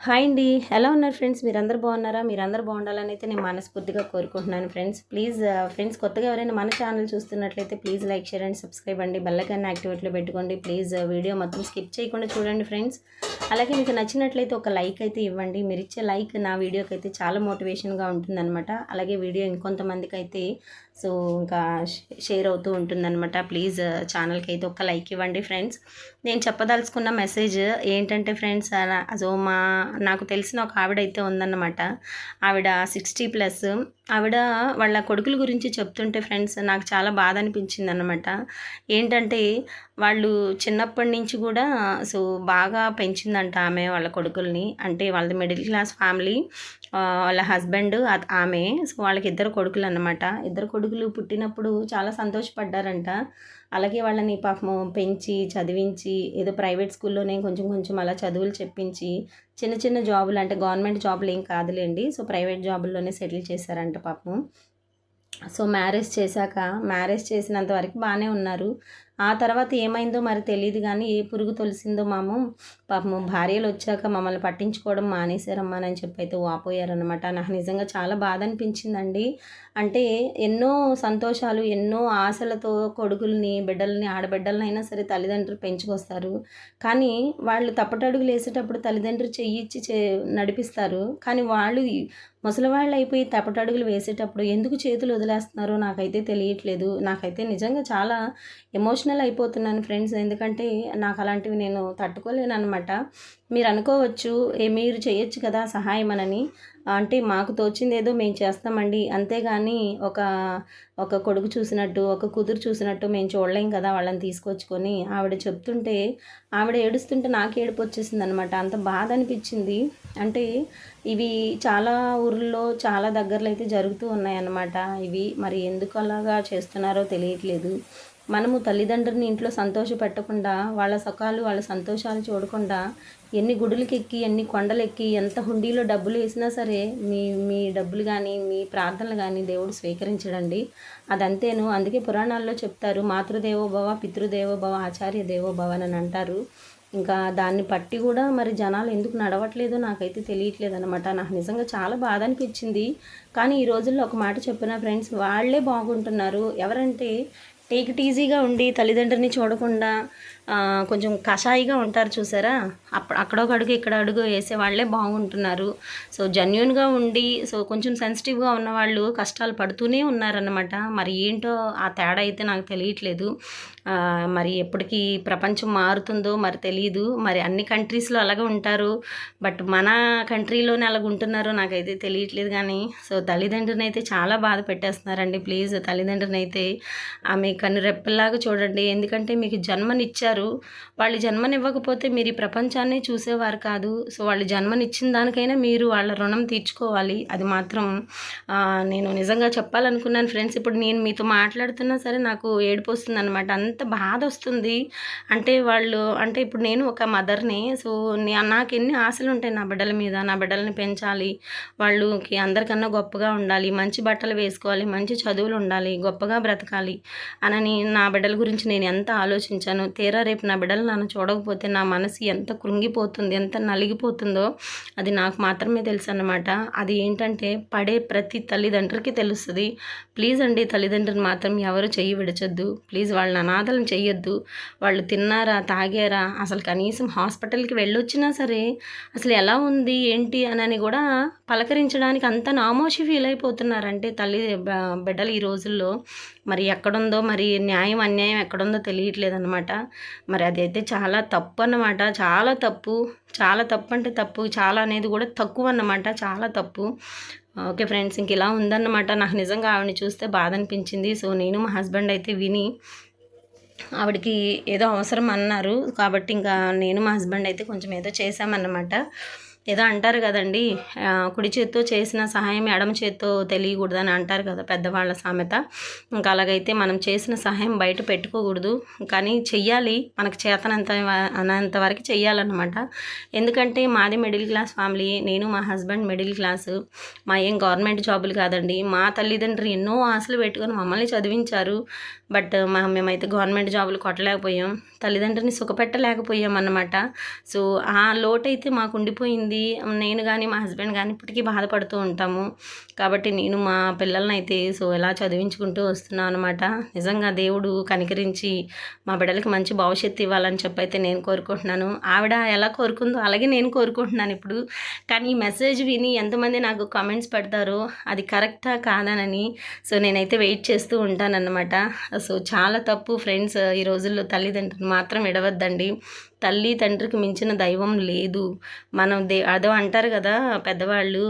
Hi అండి. ఎలా ఉన్నారు ఫ్రెండ్స్? మీరందరూ బాగున్నారా? మీరందరూ బాగుండాలని అయితే నేను మనస్ఫూర్తిగా కోరుకుంటున్నాను ఫ్రెండ్స్. ప్లీజ్ ఫ్రెండ్స్ కొత్తగా ఎవరైనా మన ఛానల్ చూస్తున్నట్లయితే please like, share and subscribe అండి. బెల్ ఐకాన్ యాక్టివేట్లో పెట్టుకోండి. ప్లీజ్ వీడియో మొత్తం స్కిప్ చేయకుండా చూడండి ఫ్రెండ్స్. అలాగే మీకు నచ్చినట్లయితే ఒక లైక్ అయితే ఇవ్వండి. మీరు ఇచ్చే లైక్ నా వీడియోకి అయితే చాలా మోటివేషన్గా ఉంటుందన్నమాట. అలాగే వీడియో ఇంకొంతమందికి అయితే సో ఇంకా షేర్ అవుతూ ఉంటుందన్నమాట. ప్లీజ్ ఛానల్కి అయితే ఒక లైక్ ఇవ్వండి ఫ్రెండ్స్. నేను చెప్పదలుచుకున్న మెసేజ్ ఏంటంటే ఫ్రెండ్స్, సో నాకు తెలిసిన ఒక ఆవిడ అయితే ఉందన్నమాట. ఆవిడ 60+. ఆవిడ వాళ్ళ కొడుకుల గురించి చెప్తుంటే ఫ్రెండ్స్ నాకు చాలా బాధ అనిపించింది అన్నమాట. ఏంటంటే వాళ్ళు చిన్నప్పటి నుంచి కూడా సో బాగా పెంచిందంట ఆమె వాళ్ళ కొడుకుల్ని. అంటే వాళ్ళది మిడిల్ క్లాస్ ఫ్యామిలీ. వాళ్ళ హస్బెండ్ ఆమె. సో వాళ్ళకి ఇద్దరు కొడుకులు అన్నమాట. ఇద్దరు కొడుకులు పుట్టినప్పుడు చాలా సంతోషపడ్డారంట. అలాగే వాళ్ళని పాపము పెంచి చదివించి ఏదో ప్రైవేట్ స్కూల్లోనే కొంచెం కొంచెం అలా చదువులు చెప్పించి చిన్న చిన్న జాబులు, అంటే గవర్నమెంట్ జాబులు ఏం కాదులేండి, సో ప్రైవేట్ జాబుల్లోనే సెటిల్ చేశారంట పాపం. సో మ్యారేజ్ చేసినంత వరకు బాగానే ఉన్నారు. ఆ తర్వాత ఏమైందో మరి తెలియదు కానీ ఏ పురుగు తొలిసిందో పాపము భార్యలు వచ్చాక మమ్మల్ని పట్టించుకోవడం మానేశారమ్మా అని చెప్పి అయితే వాపోయారనమాట. నాకు నిజంగా చాలా బాధ అనిపించిందండి. అంటే ఎన్నో సంతోషాలు, ఎన్నో ఆశలతో కొడుకుల్ని, బిడ్డల్ని, ఆడబిడ్డలనైనా సరే తల్లిదండ్రులు పెంచుకొస్తారు. కానీ వాళ్ళు తప్పటడుగులు వేసేటప్పుడు తల్లిదండ్రులు చెయ్యిచ్చి నడిపిస్తారు. కానీ వాళ్ళు ముసలివాళ్ళు అయిపోయి తప్పటడుగులు వేసేటప్పుడు ఎందుకు చేతులు వదిలేస్తున్నారో నాకైతే తెలియట్లేదు. నాకైతే నిజంగా చాలా ఎమోషనల్ అయిపోతున్నాను ఫ్రెండ్స్. ఎందుకంటే నాకు అలాంటివి నేను తట్టుకోలేను అనమాట. మీరు అనుకోవచ్చు మీరు చేయొచ్చు కదా సహాయం అనని. అంటే మాకు తోచింది ఏదో మేము చేస్తామండి, అంతేగాని ఒక కొడుకు చూసినట్టు, ఒక కూతురు చూసినట్టు మేము చూడలేం కదా వాళ్ళని తీసుకొచ్చుకొని. ఆవిడ చెప్తుంటే, ఆవిడ ఏడుస్తుంటే నాకు ఏడుపు వచ్చేసింది అనమాట. అంత బాధ అనిపించింది. అంటే ఇవి చాలా ఊర్లలో చాలా దగ్గరలో అయితే జరుగుతూ ఉన్నాయన్నమాట. ఇవి మరి ఎందుకు అలాగా చేస్తున్నారో తెలియట్లేదు. మనము తల్లిదండ్రులని ఇంట్లో సంతోష పెట్టకుండా, వాళ్ళ సుఖాలు వాళ్ళ సంతోషాలు చూడకుండా ఎన్ని గుడులకి ఎక్కి, ఎన్ని కొండలు ఎక్కి, ఎంత హుండీలో డబ్బులు వేసినా సరే మీ మీ డబ్బులు కానీ మీ ప్రార్థనలు కానీ దేవుడు స్వీకరించడండి. అదంతేను. అందుకే పురాణాల్లో చెప్తారు, మాతృదేవోభవ, పితృదేవోభవ, ఆచార్య దేవోభవ అని అంటారు. ఇంకా దాన్ని పట్టి కూడా మరి జనాలు ఎందుకు నడవట్లేదో నాకైతే తెలియట్లేదు అనమాట. నాకు నిజంగా చాలా బాధ అనిపించింది. కానీ ఈ రోజుల్లో ఒక మాట చెప్పిన ఫ్రెండ్స్, వాళ్ళే బాగుంటున్నారు. ఎవరంటే టేక్ ఇట్ ఈజీగా ఉండి తల్లిదండ్రులని చూడకుండా కొంచెం కషాయిగా ఉంటారు చూసారా, అక్కడొక అడుగు ఇక్కడ అడుగు వేసే వాళ్ళే బాగుంటున్నారు. సో జెన్యూన్గా ఉండి సో కొంచెం సెన్సిటివ్గా ఉన్నవాళ్ళు కష్టాలు పడుతూనే ఉన్నారన్నమాట. మరి ఏంటో ఆ తేడా అయితే నాకు తెలియట్లేదు. మరి ఎప్పటికీ ప్రపంచం మారుతుందో మరి తెలియదు. మరి అన్ని కంట్రీస్లో అలాగే ఉంటారు, బట్ మన కంట్రీలోనే అలాగ ఉంటున్నారో నాకైతే తెలియట్లేదు. కానీ సో తల్లిదండ్రుని అయితే చాలా బాధ పెట్టేస్తున్నారండి. ప్లీజ్ తల్లిదండ్రుని అయితే ఆమె కన్నురెప్పల్లాగా చూడండి. ఎందుకంటే మీకు జన్మనిచ్చారు. వాళ్ళు జన్మనివ్వకపోతే మీరు ఈ ప్రపంచాన్ని చూసేవారు కాదు. సో వాళ్ళు జన్మనిచ్చిన దానికైనా మీరు వాళ్ళ రుణం తీర్చుకోవాలి. అది మాత్రం నేను నిజంగా చెప్పాలనుకున్నాను ఫ్రెండ్స్. ఇప్పుడు నేను మీతో మాట్లాడుతున్నా సరే నాకు ఏడుపు వస్తుంది అనమాట. అంత బాధ వస్తుంది. అంటే ఇప్పుడు నేను ఒక మదర్ని. సో నాకు ఎన్ని ఆశలు ఉంటాయి నా బిడ్డల మీద. నా బిడ్డలని పెంచాలి, వాళ్ళకి అందరికన్నా గొప్పగా ఉండాలి, మంచి బట్టలు వేసుకోవాలి, మంచి చదువులు ఉండాలి, గొప్పగా బ్రతకాలి అనని నా బిడ్డల గురించి నేను ఎంత ఆలోచించాను. తీరా రేపు నా బిడ్డలు నన్ను చూడకపోతే నా మనసు ఎంత కృంగిపోతుంది, ఎంత నలిగిపోతుందో అది నాకు మాత్రమే తెలుసు అన్నమాట. అది ఏంటంటే పడే ప్రతి తల్లిదండ్రులకి తెలుస్తుంది. ప్లీజ్ అండి, తల్లిదండ్రులు మాత్రం ఎవరు చెయ్యి విడచొద్దు. ప్లీజ్ వాళ్ళని అనాథలను చెయ్యొద్దు. వాళ్ళు తిన్నారా, తాగారా, అసలు కనీసం హాస్పిటల్కి వెళ్ళొచ్చినా సరే అసలు ఎలా ఉంది ఏంటి అనని కూడా పలకరించడానికి అంత నామోషి ఫీల్ అయిపోతున్నారంటే బిడ్డలు ఈ రోజుల్లో. మరి ఎక్కడుందో మరి న్యాయం అన్యాయం ఎక్కడుందో తెలియట్లేదు అనమాట. మరి అదైతే చాలా తప్పు అన్నమాట. చాలా తప్పు అంటే తప్పు, చాలా అనేది కూడా తక్కువ అన్నమాట. చాలా తప్పు. ఓకే ఫ్రెండ్స్, ఇంక ఇలా ఉందన్నమాట. నాకు నిజంగా ఆవిడని చూస్తే బాధ అనిపించింది. సో నేను మా హస్బెండ్ అయితే విని ఆవిడకి ఏదో అవసరం అన్నారు కాబట్టి ఇంకా నేను మా హస్బెండ్ అయితే కొంచెం ఏదో చేశామన్నమాట. ఏదో అంటారు కదండి, కుడి చేత్తో చేసిన సహాయం ఎడమ చేత్తో తెలియకూడదు అని అంటారు కదా పెద్దవాళ్ళ సామెత. ఇంకా అలాగైతే మనం చేసిన సహాయం బయట పెట్టుకోకూడదు, కానీ చెయ్యాలి. మనకు అనంత వరకు చెయ్యాలన్నమాట. ఎందుకంటే మాది మిడిల్ క్లాస్ ఫ్యామిలీ. నేను మా హస్బెండ్ మిడిల్ క్లాసు. మా ఏం గవర్నమెంట్ జాబులు కాదండి. మా తల్లిదండ్రులు ఎన్నో ఆశలు పెట్టుకొని మమ్మల్ని చదివించారు. బట్ మేమైతే గవర్నమెంట్ జాబులు కొట్టలేకపోయాం, తల్లిదండ్రులని సుఖపెట్టలేకపోయాం అన్నమాట. సో ఆ లోటైతే మాకు ఉండిపోయింది. అనేది నేను కానీ మా హస్బెండ్ కానీ ఇప్పటికీ బాధపడుతూ ఉంటాము. కాబట్టి నేను మా పిల్లల్ని అయితే సో ఎలా చదివించుకుంటూ వస్తున్నాను అనమాట. నిజంగా దేవుడు కనికరించి మా బిడ్డలకి మంచి భవిష్యత్తు ఇవ్వాలని చెప్పి అయితే నేను కోరుకుంటున్నాను. ఆవిడ ఎలా కోరుకుందో అలాగే నేను కోరుకుంటున్నాను ఇప్పుడు. కానీ ఈ మెసేజ్ విని ఎంతమంది నాకు కామెంట్స్ పెడతారో అది కరెక్టా కాదానని సో నేనైతే వెయిట్ చేస్తూ ఉంటానన్నమాట. సో చాలా తప్పు ఫ్రెండ్స్, ఈ రోజుల్లో తల్లిదండ్రులు మాత్రం విడవద్దండి. తల్లి తండ్రికి మించిన దైవం లేదు. మనం అదో అంటారు కదా పెద్దవాళ్ళు,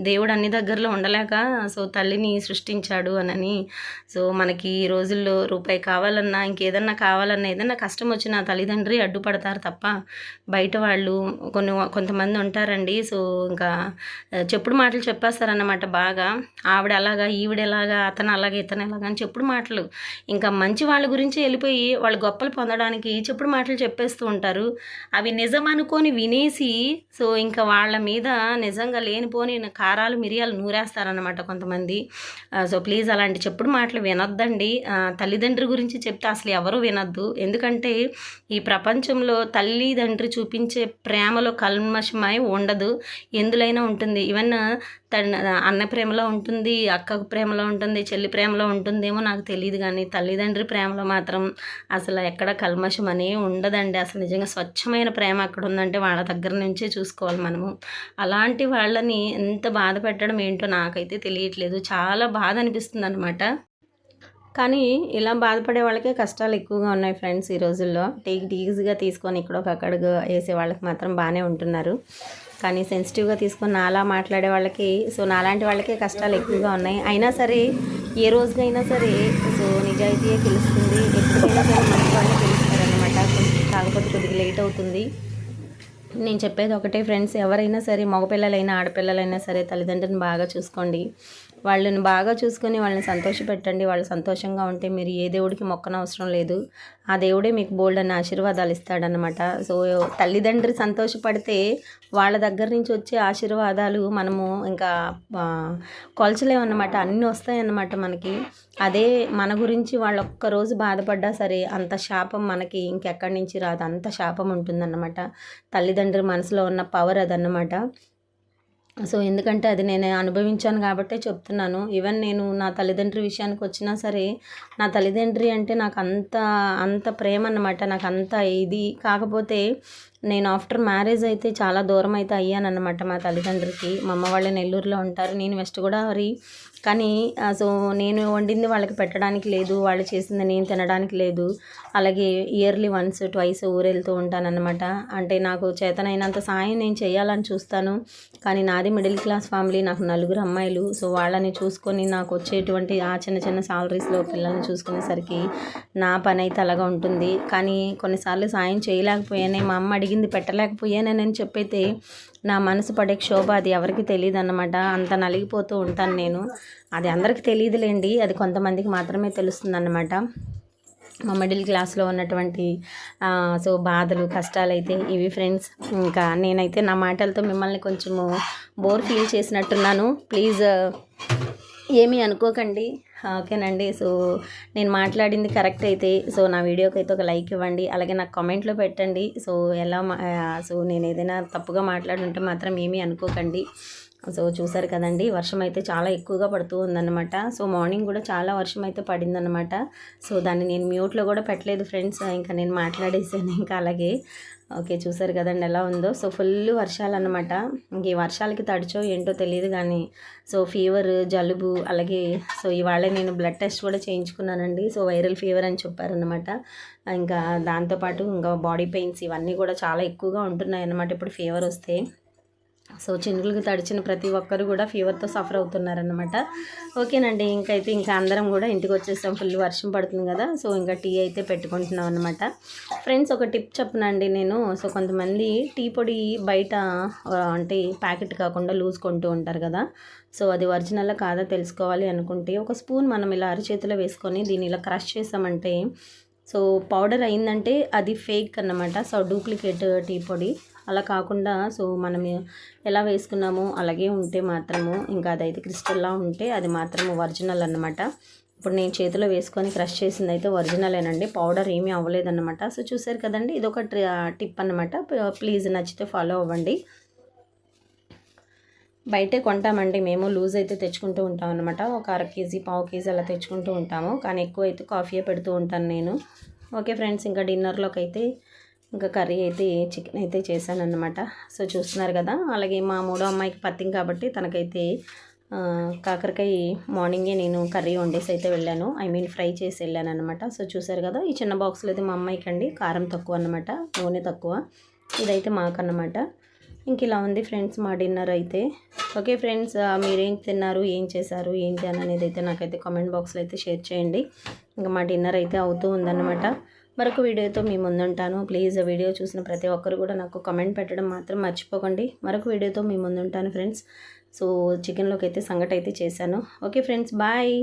దేవుడు అన్ని దగ్గరలో ఉండలేక సో తల్లిని సృష్టించాడు అనని. సో మనకి ఈ రోజుల్లో రూపాయి కావాలన్నా ఇంకేదన్నా కావాలన్నా ఏదన్నా కష్టం వచ్చినా తల్లిదండ్రి అడ్డుపడతారు తప్ప బయట వాళ్ళు కొంతమంది ఉంటారండి. సో ఇంకా చెప్పుడు మాటలు చెప్పేస్తారన్నమాట బాగా. ఆవిడ అలాగా, ఈవిడెలాగా, అతను అలాగా, ఇతను ఎలాగా అని చెప్పుడు మాటలు. ఇంకా మంచి వాళ్ళ గురించి వెళ్ళిపోయి వాళ్ళు గొప్పలు పొందడానికి చెప్పుడు మాటలు చెప్పేస్తూ ఉంటారు. అవి నిజం అనుకొని వినేసి సో ఇంకా వాళ్ళ మీద నిజంగా లేనిపోని కారాలు మిరియాలు నూరేస్తారనమాట కొంతమంది. సో ప్లీజ్ అలాంటి చెప్పుడు మాటలు వినొద్దండి. తల్లిదండ్రి గురించి చెప్తే అసలు ఎవరు వినొద్దు. ఎందుకంటే ఈ ప్రపంచంలో తల్లిదండ్రి చూపించే ప్రేమలో కల్మషమై ఉండదు, ఎందులైనా ఉంటుంది. ఈవెన్ అన్న ప్రేమలో ఉంటుంది, అక్క ప్రేమలో ఉంటుంది, చెల్లి ప్రేమలో ఉంటుందేమో నాకు తెలియదు, కానీ తల్లిదండ్రి ప్రేమలో మాత్రం అసలు ఎక్కడ కల్మషం అనే ఉండదండి. అసలు నిజంగా స్వచ్ఛమైన ప్రేమ అక్కడ ఉందంటే వాళ్ళ దగ్గర నుంచే చూసుకోవాలి మనము. అలాంటి వాళ్ళని ఎంత బాధ పెట్టడం ఏంటో నాకైతే తెలియట్లేదు. చాలా బాధ అనిపిస్తుంది అనమాట. కానీ ఇలా బాధపడే వాళ్ళకే కష్టాలు ఎక్కువగా ఉన్నాయి ఫ్రెండ్స్ ఈ రోజుల్లో. ఈజీగా తీసుకొని ఇక్కడ ఒక అక్కడికి వేసే వాళ్ళకి మాత్రం బాగానే ఉంటున్నారు. కానీ సెన్సిటివ్గా తీసుకొని నాలా మాట్లాడే వాళ్ళకి సో నాలాంటి వాళ్ళకే కష్టాలు ఎక్కువగా ఉన్నాయి. అయినా సరే ఏ రోజుకైనా సరే సో నిజాయితీయే తెలుస్తుంది. ఎప్పటికైనా సరే మంచి వాళ్ళే తెలుస్తారనమాట. కాకపోతే కొద్దిగా లేట్ అవుతుంది. నేను చెప్పేది ఒకటే ఫ్రెండ్స్, ఎవరైనా సరే మగపిల్లలైనా ఆడపిల్లలైనా సరే తల్లిదండ్రులను బాగా చూసుకోండి. వాళ్ళని బాగా చూసుకొని వాళ్ళని సంతోషపెట్టండి. వాళ్ళు సంతోషంగా ఉంటే మీరు ఏ దేవుడికి మొక్కనవసరం లేదు. ఆ దేవుడే మీకు బోల్డ్ అన్న ఆశీర్వాదాలు ఇస్తాడనమాట. సో తల్లిదండ్రి సంతోషపడితే వాళ్ళ దగ్గర నుంచి వచ్చే ఆశీర్వాదాలు మనము ఇంకా కొలచలేమన్నమాట. అన్నీ వస్తాయన్నమాట మనకి. అదే మన గురించి వాళ్ళు ఒక్కరోజు బాధపడ్డా సరే అంత శాపం మనకి ఇంకెక్కడి నుంచి రాదు, అంత శాపం ఉంటుందన్నమాట. తల్లిదండ్రి మనసులో ఉన్న పవర్ అదన్నమాట. సో ఎందుకంటే అది నేను అనుభవించాను కాబట్టే చెప్తున్నాను. ఈవెన్ నేను నా తల్లిదండ్రి విషయానికి వచ్చినా సరే నా తల్లిదండ్రి అంటే నాకు అంత ప్రేమ అన్నమాట, నాకు అంత ఇది. కాకపోతే నేను ఆఫ్టర్ మ్యారేజ్ అయితే చాలా దూరం అయితే అయ్యానన్నమాట మా తల్లిదండ్రికి. మా అమ్మ వాళ్ళు నెల్లూరులో ఉంటారు, నేను వెస్ట్ గోదావరి. కానీ సో నేను వండింది వాళ్ళకి పెట్టడానికి లేదు, వాళ్ళు చేసింది నేను తినడానికి లేదు. అలాగే ఇయర్లీ వన్స్ ట్వైస్ ఊరెళ్తూ ఉంటానన్నమాట. అంటే నాకు చేతనైనంత సాయం నేను చేయాలని చూస్తాను. కానీ నాది మిడిల్ క్లాస్ ఫ్యామిలీ, నాకు 4 అమ్మాయిలు. సో వాళ్ళని చూసుకొని నాకు వచ్చేటువంటి ఆ చిన్న చిన్న సాలరీస్లో పిల్లల్ని చూసుకునేసరికి నా పని అయితే అలాగా ఉంటుంది. కానీ కొన్నిసార్లు సాయం చేయలేకపోయానే, మా అమ్మ అడిగింది పెట్టలేకపోయానని చెప్పైతే నా మనసు పడే క్షోభ అది ఎవరికి తెలియదు అన్నమాట. అంత నలిగిపోతూ ఉంటాను నేను. అది అందరికీ తెలియదులేండి, అది కొంతమందికి మాత్రమే తెలుస్తుంది అన్నమాట. మా మిడిల్ క్లాస్లో ఉన్నటువంటి సో బాధలు కష్టాలు అయితే ఇవి ఫ్రెండ్స్. ఇంకా నేనైతే నా మాటలతో మిమ్మల్ని కొంచెము బోర్ ఫీల్ చేసినట్టున్నాను. ప్లీజ్ ఏమీ అనుకోకండి, ఓకేనండి. సో నేను మాట్లాడింది కరెక్ట్ అయితే సో నా వీడియోకి అయితే ఒక లైక్ ఇవ్వండి. అలాగే నాకు కామెంట్లో పెట్టండి. సో సో నేను ఏదైనా తప్పుగా మాట్లాడుంటే మాత్రం ఏమీ అనుకోకండి. సో చూసారు కదండి, వర్షం అయితే చాలా ఎక్కువగా పడుతూ ఉందన్నమాట. సో మార్నింగ్ కూడా చాలా వర్షం అయితే పడిందన్నమాట. సో దాన్ని నేను మ్యూట్లో కూడా పెట్టలేదు ఫ్రెండ్స్, ఇంకా నేను మాట్లాడేసాను ఇంకా అలాగే. ఓకే చూసారు కదండి ఎలా ఉందో. సో ఫుల్ వర్షాలు అన్నమాట. ఇంక ఈ వర్షాలకి తడిచో ఏంటో తెలియదు కానీ సో ఫీవర్, జలుబు, అలాగే సో ఇవాళ నేను బ్లడ్ టెస్ట్ కూడా చేయించుకున్నానండి. సో వైరల్ ఫీవర్ అని చెప్పారనమాట. ఇంకా దాంతోపాటు ఇంకా బాడీ పెయిన్స్ ఇవన్నీ కూడా చాలా ఎక్కువగా ఉంటున్నాయి అన్నమాట ఇప్పుడు ఫీవర్ వస్తే. సో చినుకులకు తడిచిన ప్రతి ఒక్కరు కూడా ఫీవర్తో సఫర్ అవుతున్నారనమాట. ఓకేనండి, ఇంకా అందరం కూడా ఇంటికి వచ్చేసాం. ఫుల్ వర్షం పడుతుంది కదా, సో ఇంకా టీ అయితే పెట్టుకుంటున్నాం అనమాట. ఫ్రెండ్స్ ఒక టిప్ చెప్పనండి నేను. సో కొంతమంది టీ పొడి బయట అంటే ప్యాకెట్ కాకుండా లూజ్ కొంటూ ఉంటారు కదా. సో అది ఒరిజినల్ కాదా తెలుసుకోవాలి అనుకుంటే ఒక స్పూన్ మనం ఇలా అరచేతిలో వేసుకొని దీన్ని ఇలా క్రష్ చేసామంటే సో పౌడర్ అయిందంటే అది ఫేక్ అన్నమాట. సో డూప్లికేట్ టీ పొడి. అలా కాకుండా సో మనం ఎలా వేసుకున్నామో అలాగే ఉంటే మాత్రము ఇంకా అదైతే క్రిస్టల్లా ఉంటే అది మాత్రము ఒరిజినల్ అన్నమాట. ఇప్పుడు నేను చేతిలో వేసుకొని క్రష్ చేసింది అయితే ఒరిజినలేనండి, పౌడర్ ఏమీ అవ్వలేదన్నమాట. సో చూసారు కదండి, ఇది ఒక టిప్ అన్నమాట. ప్లీజ్ నచ్చితే ఫాలో అవ్వండి. బయటే కొంటామండి మేము, లూజ్ అయితే తెచ్చుకుంటూ ఉంటాం అనమాట. ఒక 1/2 కేజీ, పావు కేజీ అలా తెచ్చుకుంటూ ఉంటాము. కానీ ఎక్కువ అయితే కాఫీయే పెడుతూ ఉంటాను నేను. ఓకే ఫ్రెండ్స్, ఇంకా డిన్నర్లోకి అయితే ఇంకా కర్రీ అయితే చికెన్ అయితే చేశానన్నమాట. సో చూస్తున్నారు కదా. అలాగే మా మూడో అమ్మాయికి పత్తింగ్ కాబట్టి తనకైతే కాకరకాయ మార్నింగే నేను కర్రీ వండేసి అయితే వెళ్ళాను. ఫ్రై చేసి వెళ్ళాను అనమాట. సో చూసారు కదా, ఈ చిన్న బాక్స్లో అయితే మా అమ్మాయికి అండి కారం తక్కువ అనమాట, నూనె తక్కువ. ఇదైతే మాకన్నమాట. ఇంక ఇలా ఉంది ఫ్రెండ్స్ మా డిన్నర్ అయితే. ఓకే ఫ్రెండ్స్, మీరేం తిన్నారు, ఏం చేశారు, ఏంటి అనేది అయితే నాకైతే కామెంట్ బాక్స్లో అయితే షేర్ చేయండి. ఇంకా మా డిన్నర్ అయితే అవుతూ ఉందన్నమాట. మరొక వీడియోతో మీ ముందుంటాను. ప్లీజ్ వీడియో చూసిన ప్రతి ఒక్కరు కూడా నాకు కామెంట్ పెట్టడం మాత్రం మర్చిపోకండి. మరొక వీడియోతో మీ ముందుంటాను ఫ్రెండ్స్. సో చికెన్లోకి అయితే సంగటి అయితే చేశాను. Okay friends, bye.